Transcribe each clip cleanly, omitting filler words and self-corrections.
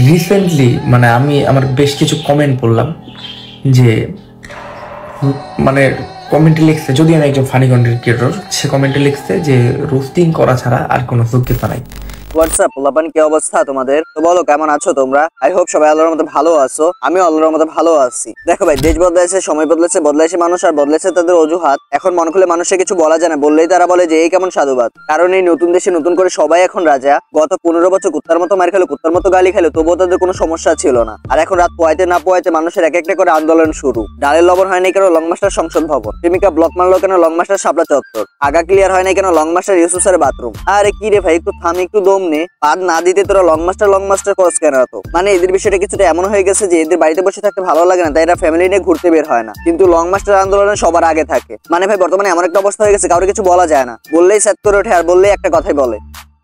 Recently আমি আমার বেশ কিছু কমেন্ট পড়লাম যে কমেন্টে লিখছে, যদি আমি একজন ফানি কন্টেন্ট ক্রিয়েটর, সে কমেন্টে লিখছে যে রোস্টিং করা ছাড়া আর কোনো যোগ্যতা নাই। হোয়াটসঅ্যাপ পোলাপান, কি অবস্থা তোমাদের? তো বলো, কেমন আছো তোমরা? আই হোপ সবাই আল্লাহর মতো ভালো আছো। আমি আল্লাহর মতো ভালো আছি। দেখো ভাই, দেশ বদলাইছে, সময় বদলেছে, বদলাইছে মানুষ আর বদলেছে তাদের অজুহাত। এখন মন খুলে মানুষকে কিছু বলা যায় না, বললেই তারা বলে যে এই কেমন সাধুবাদ। কারণ এই নতুন দেশে নতুন করে সবাই এখন রাজা। গত 15 বছর কুত্তার মতো মার খেলো, কুত্তার মতো গালি খেলো, তবুও তাদের কোনো সমস্যা ছিল না। আর এখন রাত পোয়াইতে না পোয়াইতে মানুষের এক একটা করে আন্দোলন শুরু। ডালের লবণ হয় নাই কেন লং মাস্টার সংসদ ভবন, প্রেমিকা ব্লক মারলো কেন লং মাস্টার শাপলা চত্বর, আগা ক্লিয়ার হয় নাই কেন লং মাস্টার ইউসুফ স্যারের বাথরুম। আরে কি রে ভাই, একটু থাম, একটু দম নে। পাদ না দিতে তোরা লং মাস্টার করস কেন? তো এদের বিষয়টা কিছুটা এমন হয়ে গেছে যে এদের বাড়িতে বসে থাকতে ভালো লাগে না, তাই এরা ফ্যামিলি নিয়ে ঘুরতে বের হয় না, কিন্তু লং মাস্টার আন্দোলনে সবার আগে থাকে। ভাই বর্তমানে এমন একটা অবস্থা হয়ে গেছে, কাউরে কিছু বলা যায় না, বললেই সেট করে ওঠে, আর বললেই একটা কথাই বলে,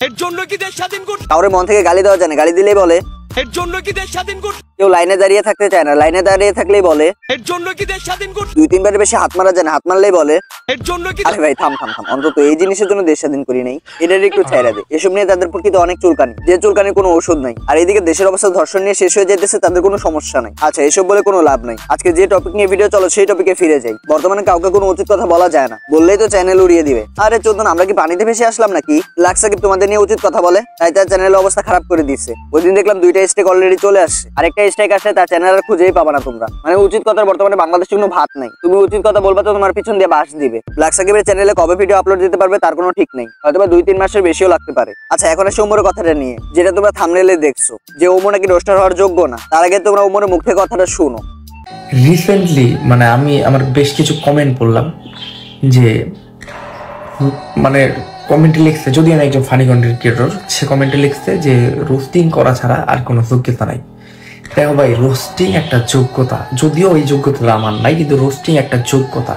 এর জন্য কি দেশ স্বাধীন করতে। কাউরে মন থেকে গালি দেওয়া যায় না, গালি দিলেই বলে এর জন্য কি দেশ স্বাধীন করতে। কেউ লাইনে দাঁড়িয়ে থাকতে চায় না, লাইনে দাঁড়িয়ে থাকলেই বলে এর জন্য কি দেশ স্বাধীন করতে। 2-3 বেশি হাত মারা যায় না, হাত মারলেই বলে এর জন্য কি। আরে ভাই থাম, অন্তত এই জিনিসের জন্য দেশ স্বাধীন করি নাই, এটার একটু ছেড়ে দে। এসব নিয়ে তাদের প্রকৃত অনেক চুলকানি, যে চুলকানির কোনো ওষুধ নাই। আর এইদিকে দেশের অবস্থা ধর্ষণ নিয়ে শেষ হয়ে যাইতেছে, তাদের কোনো সমস্যা নাই। আচ্ছা, এসব বলে কোনো লাভ নাই। আজকে যে টপিক নিয়ে ভিডিও চলো সেই টপিকে ফিরে যাই। বর্তমানে কাউকে কোনো উচিত কথা বলা যায় না, বললেই তো চ্যানেল উড়িয়ে দিবে। আরে চোদন, আমরা কি পানিতে ভেসে আসলাম নাকি? লাক্সাকিব তোমাদের নিয়ে উচিত কথা বলে, তাই তার চ্যানেলের অবস্থা খারাপ করে দিচ্ছে। ওই দিন দেখলাম 2টা স্টেক অলরেডি চলে আসছে, আরেকটা স্ট্রাইক আসলে তার চ্যানেল আর খুঁজেই পাবা না তোমরা। উচিত কথার বর্তমানে বাংলাদেশে কোনো ভাত নাই। তুমি উচিত কথা বলবা তো তোমার পিছন দিয়ে বাস দিবে। ব্ল্যাক সাকিবের চ্যানেলে কবে ভিডিও আপলোড দিতে পারবে তার কোনো ঠিক নেই, হয়তোবা 2-3 মাসের বেশিও লাগতে পারে। আচ্ছা, এখন আসে ওমরের কথাটা নিয়ে, যেটা তোমরা থাম্বনেইলে দেখছো যে ওমর নাকি রোস্টার হওয়ার যোগ্য না। তার আগে তোমরা ওমরের মুখ থেকে কথাটা শুনো। রিসেন্টলি আমি আমার বেশ কিছু কমেন্ট পড়লাম যে কমেন্টে লিখছে, যদি আমি একজন ফানি কন্টেন্ট ক্রিয়েটর, সে কমেন্টে লিখছে যে রোস্টিং করা ছাড়া আর কোনো যোগ্যতা নাই। দেখো ভাই, রোস্টিং একটা যোগ্যতা, যদিও এই যোগ্যতা আমার নাই, কিন্তু রোস্টিং একটা যোগ্যতা।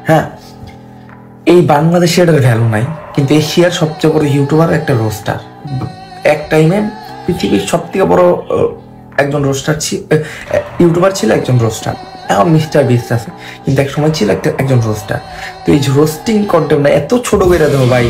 হ্যাঁ, এই বাংলাদেশে এটার ভ্যালু নাই, কিন্তু এশিয়ার সবচেয়ে বড় ইউটিউবার একটা রোস্টার। এক টাইমে পৃথিবীর সব থেকে বড় একজন রোস্টার ইউটিউবার ছিল একজন রোস্টার। এখন মিস্টার বিস্ট আছে, কিন্তু এক সময় ছিল একজন রোস্টার। তো এই যে রোস্টিং কন্টেন্ট না এত ছোট করে দেবো ভাই,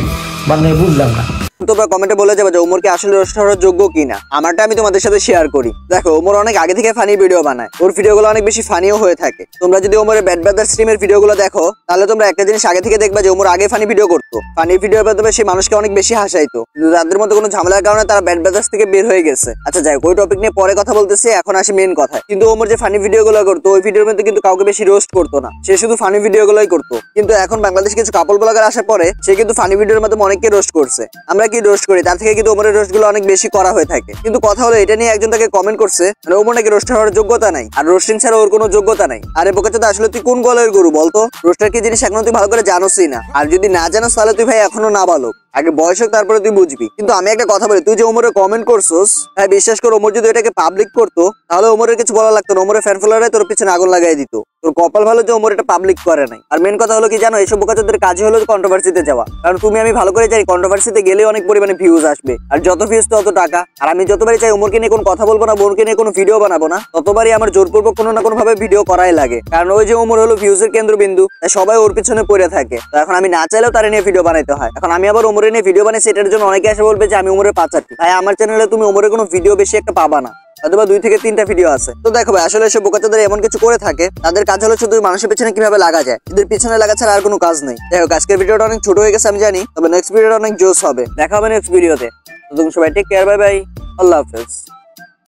বুঝলাম না। তোমরা কমেন্টে বলে যাবে যে ওমর কি আসলে রোস্টার হওয়ার যোগ্য কিনা। আমারটা আমি তোমাদের সাথে শেয়ার করি। দেখো, ওমর অনেক আগে থেকে ফানি ভিডিও বানায়, ওর ভিডিওগুলো অনেক বেশি ফানিও হয়ে থাকে। তোমরা যদি ওমরের ব্যাড ব্রাদার স্ট্রিমের ভিডিওগুলো দেখো, তাহলে তোমরা একটা জিনিস আগে থেকে দেখবা যে ওমর আগে ফানি ভিডিও করতো। ফানি ভিডিওর মাধ্যমে সেই মানুষকে অনেক বেশি হাসাইতো, কিন্তু তাদের মধ্যে কোনো ঝামেলার কারণে তারা ব্যাড ব্রাদার্স থেকে বের হয়ে গেছে। আচ্ছা যাই হোক, ওই টপিক নিয়ে পরে কথা বলতেছি, এখন আসি মেন কথা। কিন্তু ওমর যে ফানি ভিডিওগুলো করতো, ওই ভিডিওর মধ্যে কিন্তু কাউকে বেশি রোস্ট করতো না, সে শুধু ফানি ভিডিওগুলোই করতো। কিন্তু এখন বাংলাদেশে কিছু কাপল ব্লগার আসার পরে সে কিন্তু ফানি ভিডিওর মাধ্যমে অনেককে রোস্ট করছে। আমরা কি রোস্ট করি, তার থেকে কিন্তু ওমরের রোস্ট গুলো অনেক বেশি করা হয়ে থাকে। কিন্তু কথা হলো, এটা নিয়ে একজন তাকে কমেন্ট করছে ওমর নাকি রোস্টার হওয়ার যোগ্যতা নাই, আর রোস্টিং ছাড়া ওর কোনো যোগ্যতা নাই। আরে বোকাচোদা, আসলে তুই কোন গলের গরু বলতো? রোস্টার কি জিনিস এখনো তুই ভালো করে জানোসই না, আর যদি না জানোস তাহলে তুই ভাই এখনো নাবালক, আগে বয়স হোক তারপরে তুই বুঝবি। কিন্তু আমি একটা কথা বলি, তুই যে ওমরে কমেন্ট করছস, হ্যাঁ বিশ্বাস কর, ওমর যদি এটাকে পাবলিক করতো তাহলে ওমরের কিছু বলা লাগতো না, ওমরের ফ্যান ফলোয়াররাই তোর পিছনে আগুন লাগাই দিত। তোর কপাল ভালো যে ওমর এটা পাবলিক করে নাই। আর মেন কথা হলো কি জানো, এইসব বোকাচোদের কাজই হলো কন্ট্রোভার্সিতে যাওয়া। কারণ তুমি আমি ভালো করে জানি কন্ট্রোভার্সিতে গেলে অনেক পরিমাণে ভিউজ আসবে, আর যত ভিউজ তত টাকা। আর আমি যতবারই চাই ওমরকে নিয়ে কোনো কথা বলবো না, বোনকে নিয়ে কোনো ভিডিও বানাবো না, ততবারই আমার জোরপূর্বক কোনো না কোনো ভাবে ভিডিও করাই লাগে। কারণ ওই যে ওমর হলো ভিউজের কেন্দ্রবিন্দু, তাই সবাই ওর পিছনে পড়ে থাকে। তো এখন আমি না চাইলেও তার নিয়ে ভিডিও বানাইতে হয়। এখন আমি আবার ওমরে নিয়ে ভিডিও বানাই, সেটার জন্য অনেকে এসে বলবে যে আমি ওমরের পাচারটি। তাই আমার চ্যানেলে তুমি ওমরের কোনো ভিডিও বেশি একটা পাবা না, অথবা 2 থেকে 3টা ভিডিও আছে। তো দেখো ভাই, আসলে এসব বোকাচোদরা এমন কিছু করে থাকে, তাদের কাজ হলো শুধু মানুষের পিছনে কিভাবে লাগা যায়, এদের পিছনে লাগা ছাড়া আর কোনো কাজ নেই। দেখো, আজকের ভিডিওটা অনেক ছোট হয়ে গেছে আমি জানি, তবে নেক্সট ভিডিওটা অনেক জোস হবে। দেখা হবে নেক্সট ভিডিওতে। তো তুমি সবাই টেক কেয়ার, বাই বাই, আল্লাহ হাফেজ।